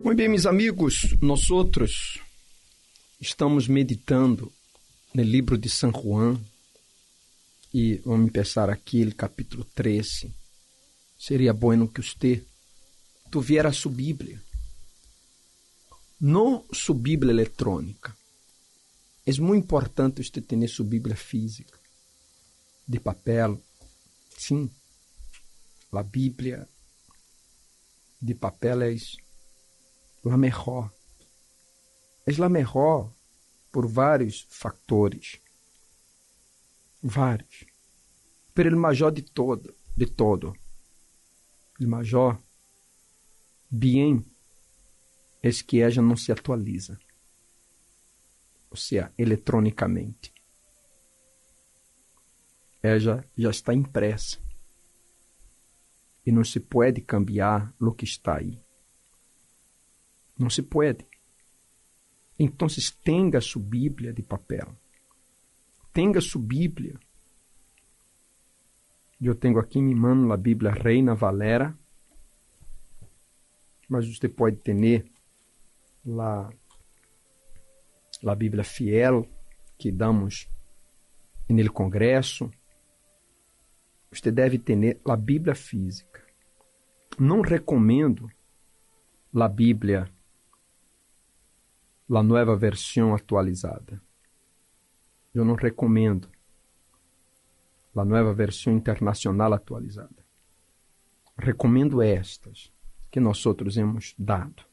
Muito bem, meus amigos, nós outros estamos meditando no livro de São João e vamos começar aqui no capítulo 13. Seria bueno que você tivesse sua Bíblia, não sua Bíblia eletrônica. É muito importante você ter sua Bíblia física, de papel. Sim, a Bíblia de papel é a melhor. É a melhor por vários fatores. Vários. Pero o maior de todo. O maior bem é que ela não se atualiza. Ou seja, eletronicamente. Ela já está impressa. E não se pode cambiar o que está aí. Não se pode. Então, tenha sua Bíblia de papel. Tenha sua Bíblia. Eu tenho aqui em minha mão a Bíblia Reina Valera. Mas você pode ter a Bíblia Fiel que damos no congresso. Você deve ter a Bíblia física. Não recomendo a Bíblia, a nova versão atualizada. Eu não recomendo a nova versão internacional atualizada. Recomendo estas que nós outros hemos dado.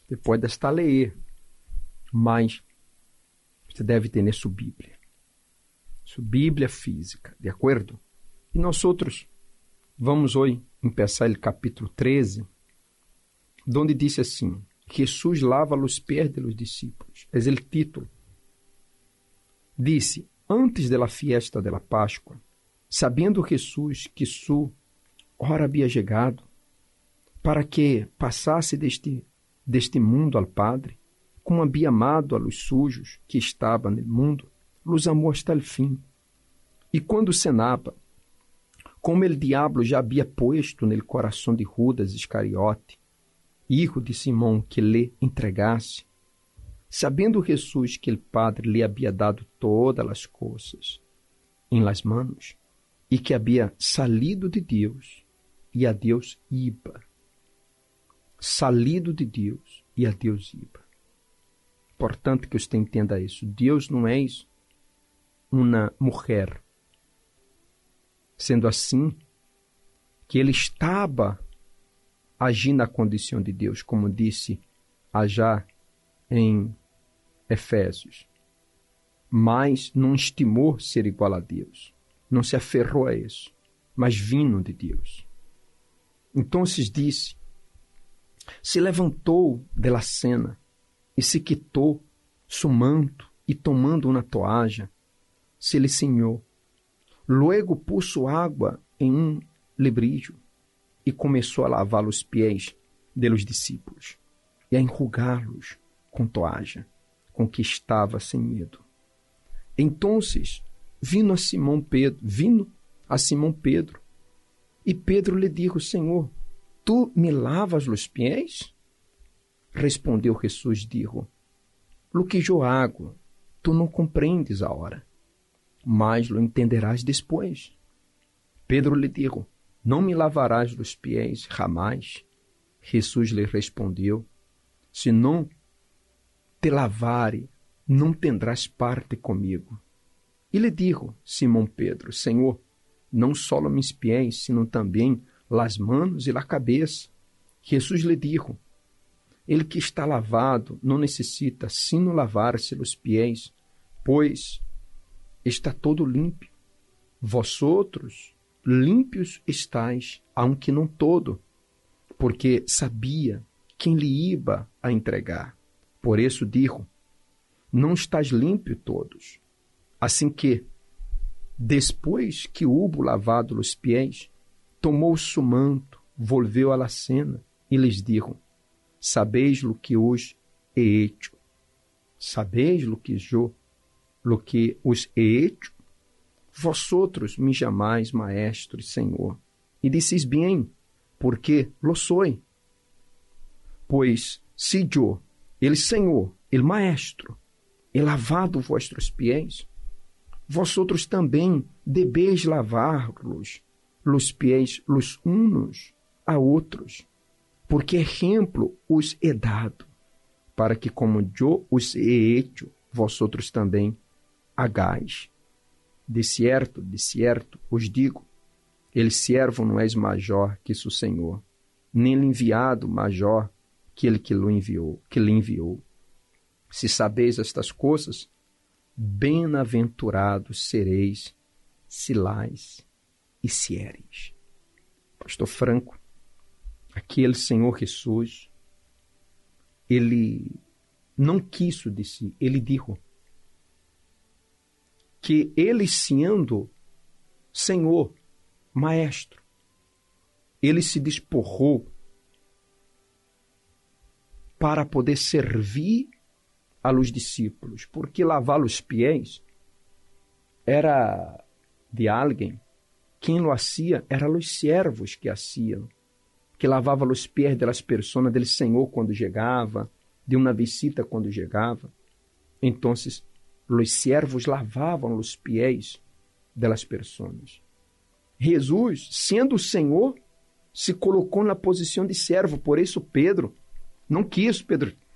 Você pode estar a ler, mas você deve ter sua Bíblia física, de acordo? E nós outros vamos hoje começar o capítulo 13, onde diz assim: Jesus lava os pés dos discípulos. É o título. Disse: antes da fiesta da Páscoa, sabendo Jesus que sua hora havia chegado, para que passasse deste mundo ao Padre, como havia amado a los sujos que estavam no mundo, los amou hasta o fim. E quando cenava, como o diabo já havia posto no coração de Judas Iscariote, hijo de Simão, que lhe entregasse, sabendo Jesus que o Padre lhe havia dado todas as coisas em las manos, e que havia salido de Deus, e a Deus iba. Salido de Deus, e a Deus iba. Importante que você entenda isso. Deus não é uma mulher. Sendo assim, que ele estava agindo na condição de Deus, como disse já em Efésios. Mas não estimou ser igual a Deus. Não se aferrou a isso, mas vindo de Deus. Então disse: se levantou da cena e se quitou su manto e tomando uma toalha, se lhe cinhou. Luego puso água em lebrillo e começou a lavar os pés de los discípulos e a enrugá-los com toalha, com que estava sem medo. Então, vino a Simão Pedro, e Pedro lhe disse: Senhor, tu me lavas os pés? Respondeu Jesus, dijo: lo que eu hago, tu não compreendes agora, mas lo entenderás depois. Pedro lhe disse: não me lavarás os pés jamais. Jesus lhe respondeu: se não te lavare, não tendrás parte comigo. E lhe dijo Simão Pedro: Senhor, não só meus pés, sino também las manos e la cabeça. Jesus lhe dijo: ele que está lavado não necessita sino lavar-se os pés, pois está todo limpo. Vós outros límpios estáis, aunque não todo, porque sabia quem lhe iba a entregar. Por isso dijo: não estáis limpios todos. Assim que, depois que hubo lavado os pés, tomou su manto, volveu à cena e lhes dijo: sabeis lo que os he hecho? Sabeis lo que os he hecho? Vós outros me chamais maestro e senhor, e disseis bem, porque lo soy. Pois se eu, ele Senhor, ele Maestro, he lavado vossos pés, vós outros também debeis lavar-los, os pés, los unos a outros, porque exemplo os he dado, para que como eu os he hecho, vós outros também hagais. De certo, os digo, ele servo não és maior que seu Senhor, nem enviado maior que ele que lhe enviou. Se sabeis estas coisas, bem-aventurados sereis, se lais e se ereis. Pastor Franco, aquele Senhor Jesus, ele não quis de si, ele disse que ele sendo Senhor, Maestro, ele se despojou para poder servir aos discípulos, porque lavar os pés era de alguém, quem lo hacía eram os servos que hacían, que lavavam os pés das pessoas, del Senhor quando chegava, de uma visita quando chegava. Então, os servos lavavam os pés das pessoas. Jesus, sendo o Senhor, se colocou na posição de servo. Por isso Pedro não quis,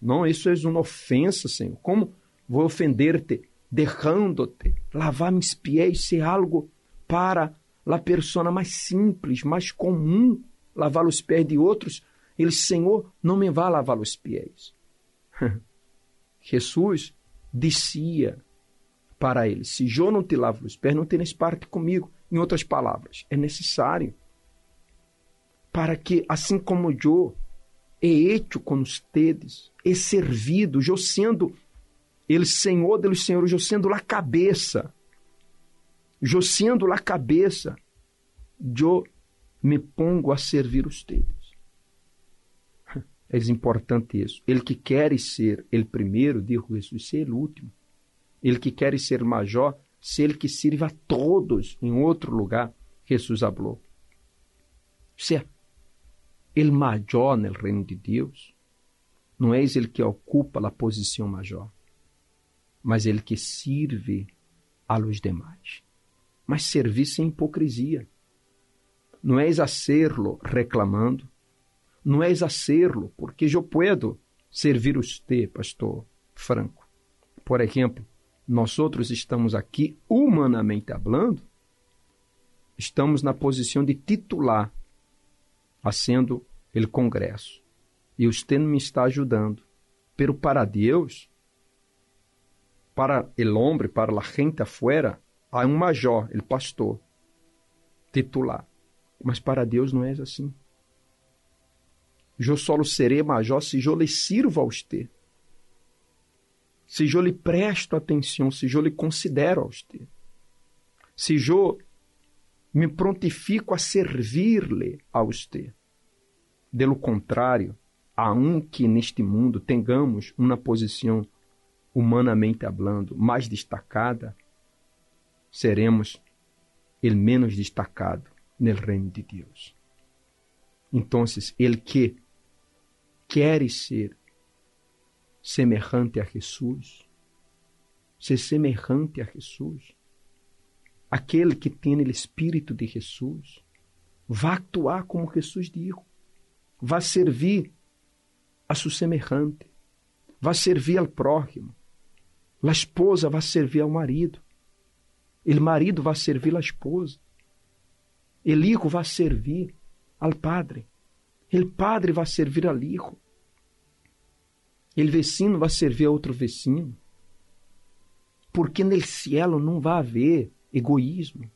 não, isso é uma ofensa, Senhor. Como vou ofender-te, deixando-te lavar meus pés, ser algo para a pessoa mais simples, mais comum, lavar os pés de outros. Ele, Senhor, não me vai lavar os pés. Jesus dizia para ele, se eu não te lavo os pés, não tens parte comigo. Em outras palavras, é necessário para que, assim como eu he hecho com ustedes, he servido, eu sendo ele Senhor dos senhores, eu sendo a cabeça, eu sendo a cabeça, eu me pongo a servir ustedes. É importante isso. Ele que quer ser ele primeiro, dijo Jesus, ser ele último. Ele que quer ser maior, ser ele que sirva a todos em outro lugar. Jesus falou. Ser ele maior no reino de Deus, não é ele que ocupa a posição maior, mas ele que sirve a los demais. Mas servir sem hipocrisia. Não é hacerlo reclamando, não é hacerlo porque eu puedo servir usted, pastor Franco. Por exemplo, nós outros estamos aqui, humanamente falando, estamos na posição de titular, fazendo o congresso. E você não me está ajudando. Pero para Deus, para o homem, para a gente afuera, há um major, o pastor, titular. Mas para Deus não é assim. Eu só serei major se eu lhe sirvo a você. Se eu lhe presto atenção, se eu lhe considero a você. Se eu me prontifico a servir-lhe a você. Delo contrário, aunque neste mundo tenhamos uma posição humanamente hablando mais destacada, seremos el menos destacado no reino de Deus. Então, ele que quer ser semejante a Jesus, ser semejante a Jesus, aquele que tem o Espírito de Jesus, vai actuar como Jesus disse, vai servir a seu semejante, vai servir ao próximo, a esposa vai servir ao marido, o marido vai servir à esposa, o hijo vai servir ao padre, o padre vai servir ao hijo, o vecino vai servir a outro vecino, porque no cielo não vai haver egoísmo,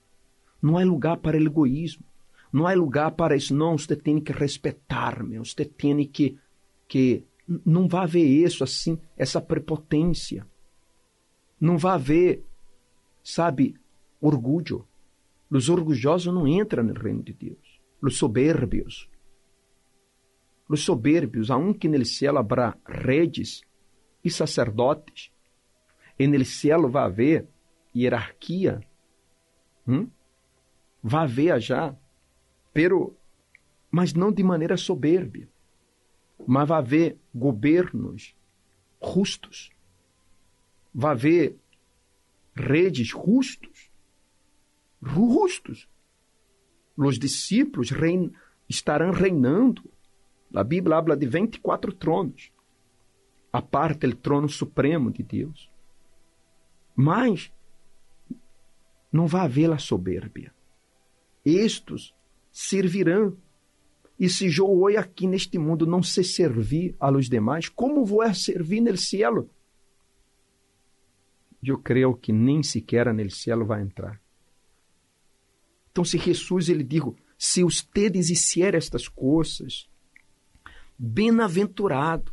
não há lugar para o egoísmo, não há lugar para isso, não, você tem que respeitar-me, você tem que não vai haver isso assim, essa prepotência, não vai haver, sabe, orgulho. Os orgulhosos não entram no reino de Deus, os soberbios, aunque no cielo habrá redes e sacerdotes, e no cielo vai haver hierarquia, vai haver já, mas não de maneira soberbia. mas vai haver governos justos, vai haver redes justos. Os discípulos estarão reinando. A Bíblia habla de 24 tronos, a parte do trono supremo de Deus. Mas não vai haver a soberbia. Estes servirão. E se eu hoje aqui neste mundo não sei servir a los demais, como vou servir no cielo? Eu creio que nem sequer no cielo vai entrar. Então, se Jesus ele digo, se ustedes hicieran estas coisas, bem-aventurado.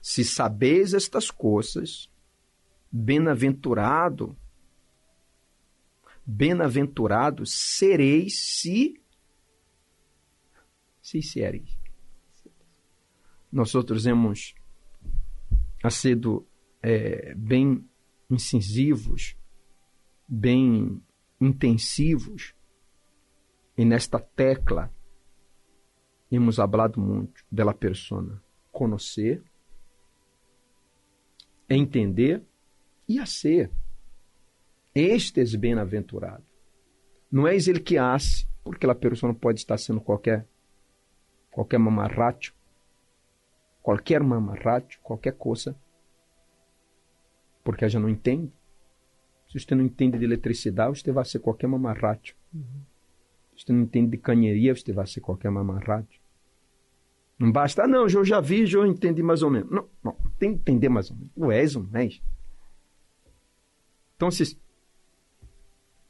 Se sabeis estas coisas, bem-aventurado sereis se hiciereis. Nós outros hemos sido bem incisivos, bem intensivos, e nesta tecla hemos hablado muito da persona conhecer, entender e hacer. Este é bem-aventurado. Não é ele que hace, porque a pessoa pode estar sendo qualquer mamarracho, qualquer coisa, porque ela já não entende. Se você não entende de eletricidade, você vai ser qualquer mamarracho. Se você não entende de canheria, você vai ser qualquer mamarracho. Não basta, não, eu já vi, eu entendi mais ou menos. Não, tem que entender mais ou menos. O és um mês. Então,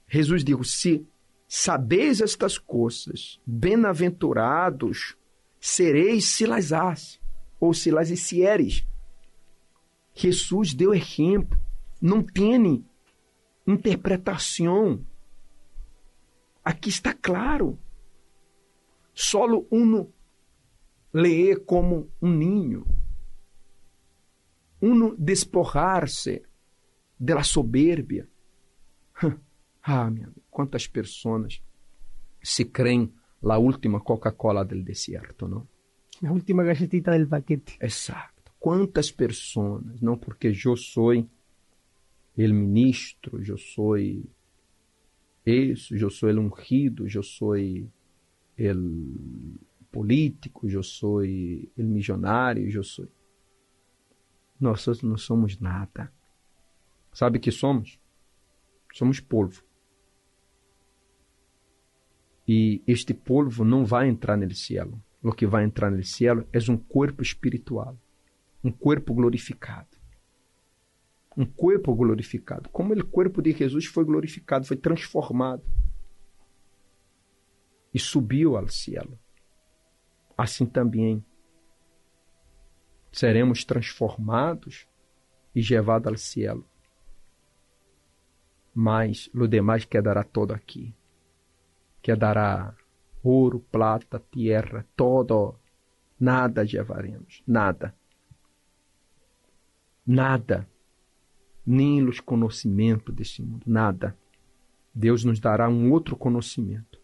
Jesus diz, se sabeis estas coisas, bem-aventurados sereis se las hace, ou se las hicieres. Jesus deu exemplo. Não tem interpretação. Aqui está claro. Solo uno lee como um ninho. Uno despojar-se de la soberbia. Ah, meu amigo, quantas pessoas se creem la última Coca-Cola del desierto, não? La última galletita del paquete. Exato. Quantas pessoas, não porque eu sou o ministro, eu sou isso, eu sou o ungido, eu sou o político, eu sou o milionário, eu sou... Nós não somos nada. Sabe o que somos? Somos polvo. E este polvo não vai entrar no cielo. O que vai entrar no cielo é um corpo espiritual, um corpo glorificado. Um corpo glorificado. Como o corpo de Jesus foi glorificado, foi transformado e subiu ao cielo. Assim também seremos transformados e levados ao cielo. Mas o demais quedará todo aqui. Quedará ouro, plata, terra, todo. Nada levaremos. Nada. Nada. Nem os conhecimentos deste mundo. Nada. Deus nos dará um outro conhecimento.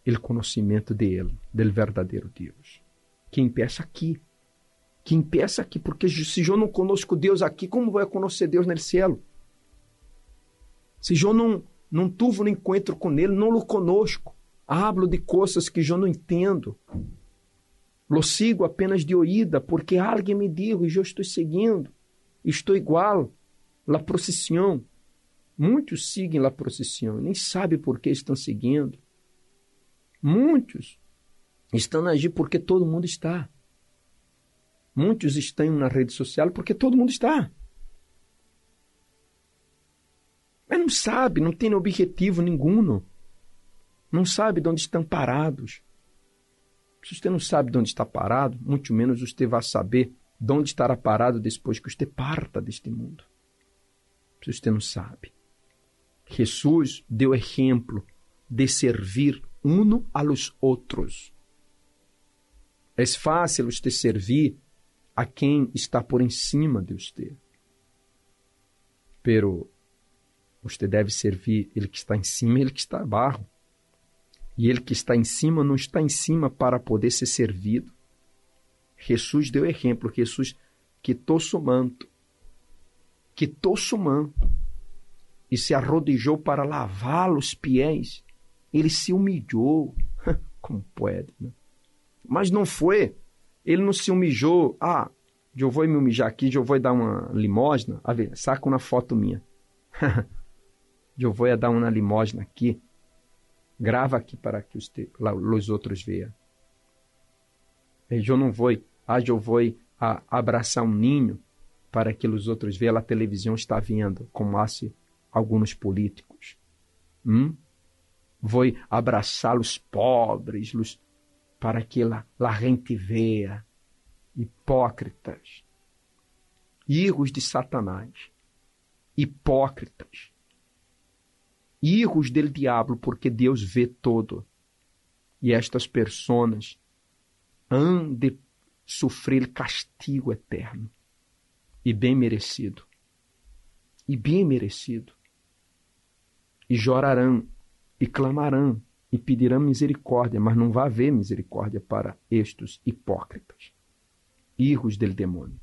O conhecimento de Ele, do verdadeiro Deus. Que impeça aqui. Que impeça aqui. Porque se eu não conosco Deus aqui, como vou conhecer Deus no céu? Se eu não tuve um encontro com Ele, não o conosco. Hablo de coisas que eu não entendo. Lo sigo apenas de oída, porque alguém me diz e eu estou seguindo. Estou igual. La procissão. Muitos seguem la procissão, nem sabem por que estão seguindo. Muitos estão a agir porque todo mundo está. Muitos estão na rede social porque todo mundo está. Mas não sabe, não tem objetivo nenhum. Não sabe de onde estão parados. Se você não sabe de onde está parado, muito menos você vai saber de onde estará parado depois que você parta deste mundo. Se você não sabe. Jesus deu exemplo de servir uno a los outros. É fácil você servir a quem está por em cima de você. Pero você deve servir ele que está em cima e ele que está abaixo. E ele que está em cima não está em cima para poder ser servido. Jesus deu exemplo. Jesus quitou su manto e se arrodilhou para lavar os pés. Ele se humilhou. Como pode, né? Mas não foi. Ele não se humilhou. Eu vou me humilhar aqui, eu vou dar uma limosna. A ver, saca uma foto minha. Eu vou dar uma limosna aqui. Grava aqui para que os outros vejam. Eu não vou. Eu vou abraçar um ninho para que os outros vejam. A televisão está vendo, como fazem alguns políticos. Vou abraçar os pobres, para que a gente veja. Hipócritas, hijos de Satanás, hipócritas, hijos del diabo, porque Deus vê todo. E estas pessoas hão de sofrer castigo eterno, e bem merecido, e chorarão, e clamarão, e pedirão misericórdia, mas não vai haver misericórdia para estes hipócritas. Hijos del demônio.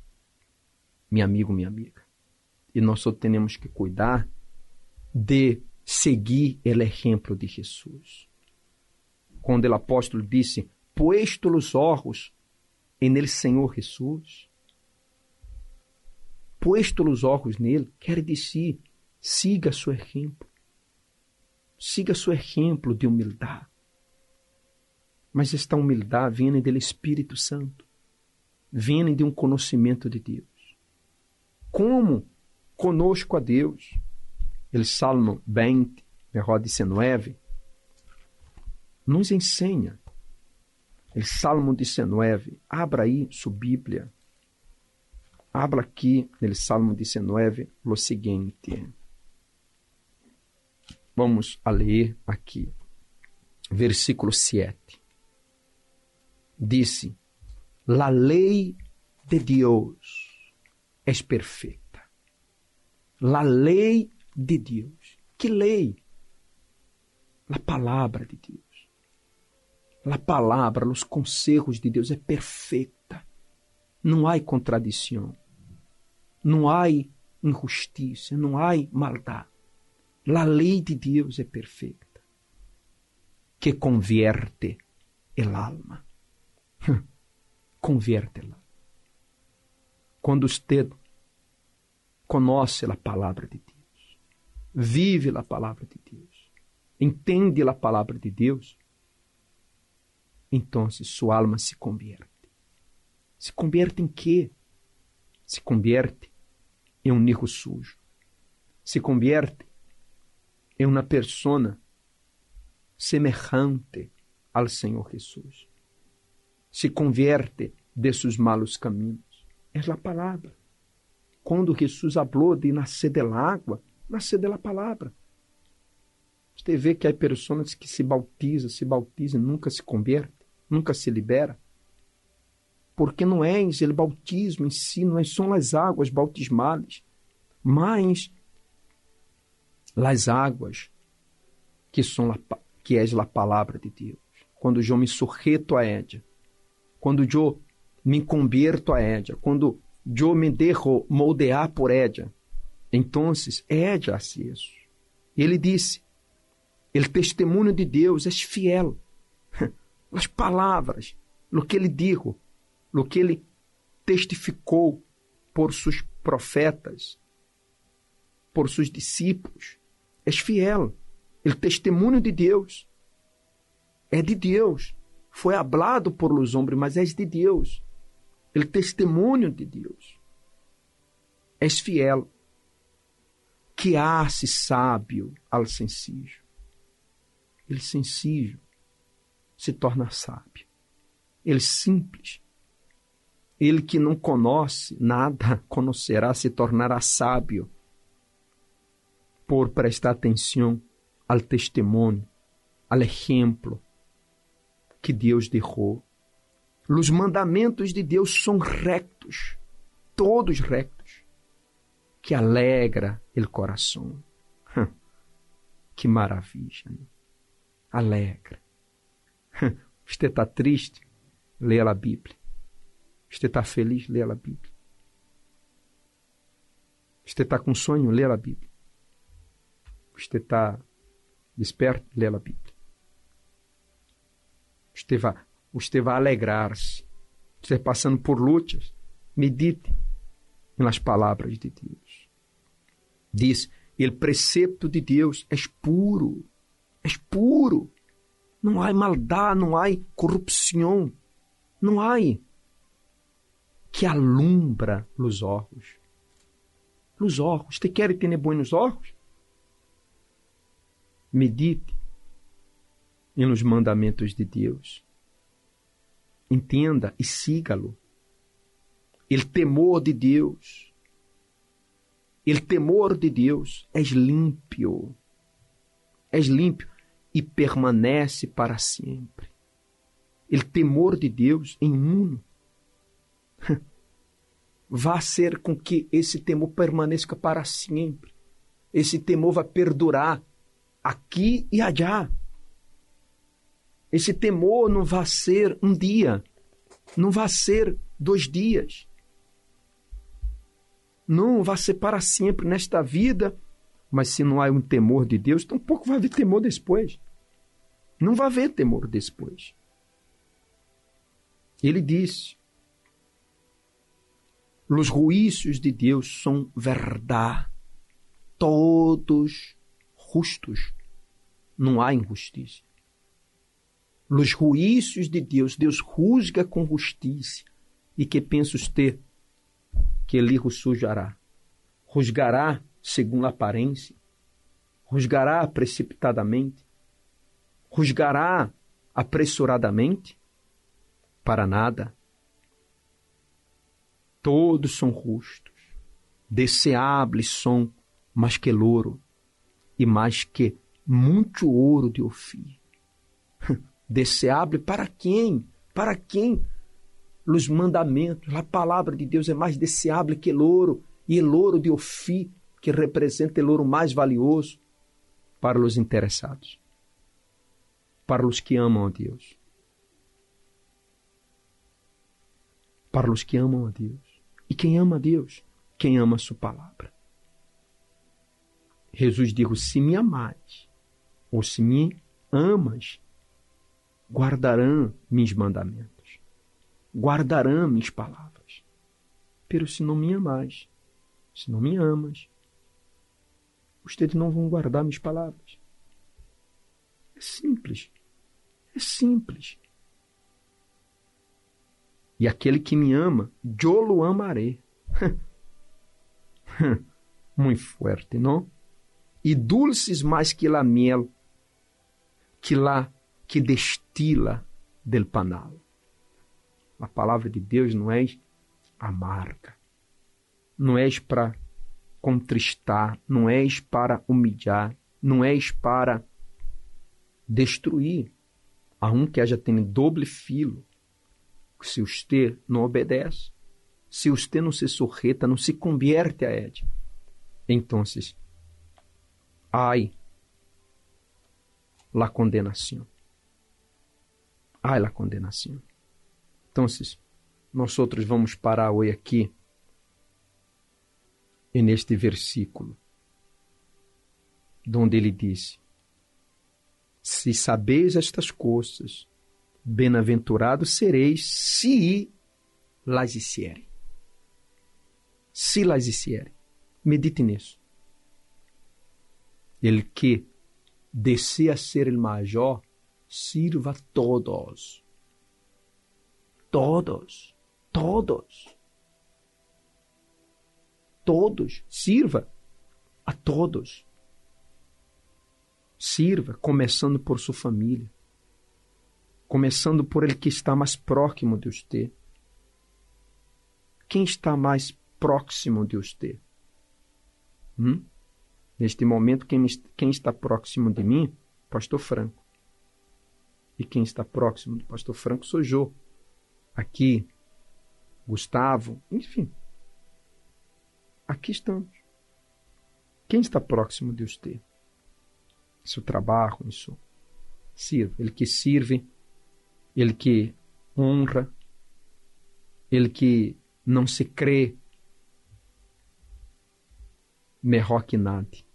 Meu amigo, minha amiga. E nós só temos que cuidar de seguir o exemplo de Jesus. Quando o apóstolo disse, puesto os olhos en el Senhor Jesus, puesto os olhos nele, quer dizer, siga seu exemplo. Siga seu exemplo de humildade. Mas esta humildade vem do Espírito Santo. Vêm de um conhecimento de Deus. Como conosco a Deus? O Salmo 20, melhor 19, nos ensina. O Salmo 19, abra aí sua Bíblia. Abra aqui no Salmo 19 o seguinte. Vamos a ler aqui. Versículo 7. Disse: La lei de Deus é perfeita. La lei de Deus. Que lei? A palavra de Deus. A palavra, os conselhos de Deus é perfeita. Não há contradição. Não há injustiça. Não há maldade. A lei de Deus é perfeita. Que convierte el alma. Convierte-la. Quando você conhece a palavra de Deus, vive a palavra de Deus, entende a palavra de Deus, então sua alma se convierte. Se convierte em quê? Se convierte em um hijo sujo. Se convierte em uma persona semejante ao Senhor Jesus. Se convierte de seus malos caminhos. É a palavra. Quando Jesus falou de nascer da água, nascer da palavra. Você vê que há pessoas que se bautizam e nunca se convertem, nunca se libera. Porque não é o bautismo em si, não são as águas bautismais, mas as águas que é a palavra de Deus. Quando eu me sujeito a ella, quando eu me converto a ella, quando eu me deixo moldear por ella, então ella hace isso. Ele disse, o testemunho de Deus é fiel. As palavras, o que ele dijo, o que ele testificou por seus profetas, por seus discípulos, é fiel. O testemunho de Deus é de Deus. Foi hablado por los homens, mas é de Deus. O testemunho de Deus é fiel. Que hace sábio al sencillo. Ele sencillo se torna sábio. Ele simples. Ele que não conhece nada, conhecerá, se tornará sábio por prestar atenção ao testemunho, ao exemplo que Deus deixou. Os mandamentos de Deus são rectos, todos rectos, que alegra o coração. Que maravilha, né? Alegra. Você está triste? Leia a Bíblia. Você está feliz? Lê a Bíblia. Você está com sonho? Lê a Bíblia. Você está desperto? Lê a Bíblia. Você vai alegrar-se. Você passando por lutas, medite nas palavras de Deus. Diz, o precepto de Deus é puro. É puro. Não há maldade, não há corrupção. Não há que alumbra os olhos. Os olhos. Você quer ter bons olhos? Medite nos mandamentos de Deus. Entenda e siga-lo. O temor de Deus. O temor de Deus é limpo. É limpo e permanece para sempre. O temor de Deus em uno vai ser com que esse temor permaneça para sempre. Esse temor vai perdurar aqui e allá. Esse temor não vai ser um dia, não vai ser 2 dias. Não vai ser para sempre nesta vida, mas se não há um temor de Deus, tampouco vai haver temor depois. Não vai haver temor depois. Ele disse, os juízos de Deus são verdade, todos justos, não há injustiça. Os juízos de Deus, Deus juzga com justiça. E que pensa ter que ele sujará? Juzgará segundo a aparência? Juzgará precipitadamente? Juzgará apressuradamente? Para nada. Todos são justos. Deseáveis são mais que ouro e mais que muito ouro de Ofir. Deseável para quem? Para quem? Os mandamentos, a palavra de Deus é mais deseável que o ouro, e o ouro de Ofir, que representa o ouro mais valioso para os interessados, para os que amam a Deus. Para os que amam a Deus. E quem ama a Deus? Quem ama a sua palavra. Jesus disse, se me amais, ou se me amas, guardarão meus mandamentos, guardarão minhas palavras. Pero se não me amais, se não me amas, vocês não vão guardar minhas palavras. É simples. É simples. E aquele que me ama, eu lo amarei. Muito forte, não? E dulces mais que la miel, que destila del panal. A palavra de Deus não é amarga, não é para contristar, não é para humilhar, não é para destruir. Há um que já tem doble filo. Se você não obedece, se você não se sujeta, não se convierte a ele, então, ai, la condenação. Ai, la condenação. Então, nós outros vamos parar hoje aqui, e neste versículo, onde ele disse, se sabeis estas coisas, bem-aventurados sereis se las hicierem. Se las hicierem. Medite nisso. El que desea ser el maior, sirva a todos. Todos. Todos. Todos. Sirva a todos. Sirva, começando por sua família. Começando por ele que está mais próximo de você. Quem está mais próximo de você? Neste momento, quem está próximo de mim? Pastor Franco. E quem está próximo do Pastor Franco sou eu. Aqui, Gustavo, enfim. Aqui estamos. Quem está próximo de você? Seu trabalho, isso. Sirva. Ele que sirve, ele que honra, ele que não se crê melhor que nadie,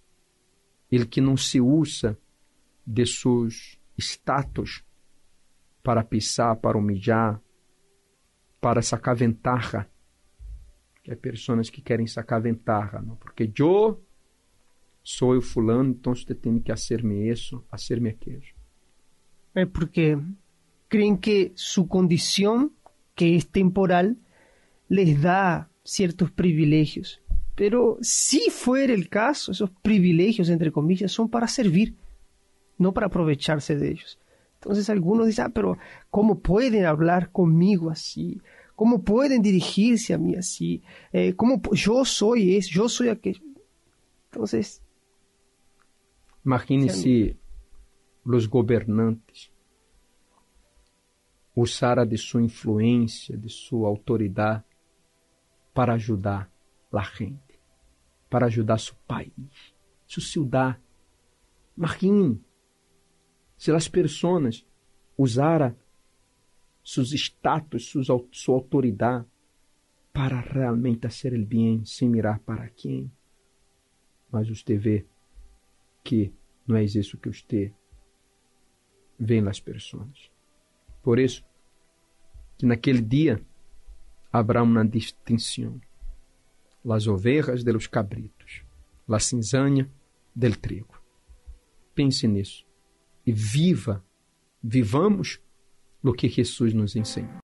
ele que não se usa de seus status para pisar, para humilhar, para sacar ventaja. Que há pessoas que querem sacar ventaja, não? Porque eu sou o fulano, então você tem que fazer-me isso, fazer-me aquilo. É porque creen que su condición, que es temporal, les da ciertos privilegios. Pero si fuera el caso, esos privilegios, entre comillas, son para servir, no para aprovecharse de ellos. Entonces algunos dicen, pero ¿cómo pueden hablar conmigo así? ¿Cómo pueden dirigirse a mí así? Yo soy eso, yo soy aquello. Entonces... Imagine se os governantes usaram de sua influência, de sua autoridade para ajudar a gente, para ajudar seu país, sua cidade. Imagine se as pessoas usaram seus status, sua autoridade para realmente fazer o bem, sem mirar para quem. Mas você vê que não é isso que você vê nas pessoas. Por isso, que naquele dia haverá uma distinção. Las ovejas de los cabritos, la cinzanha del trigo. Pense nisso e vivamos o que Jesus nos ensinou.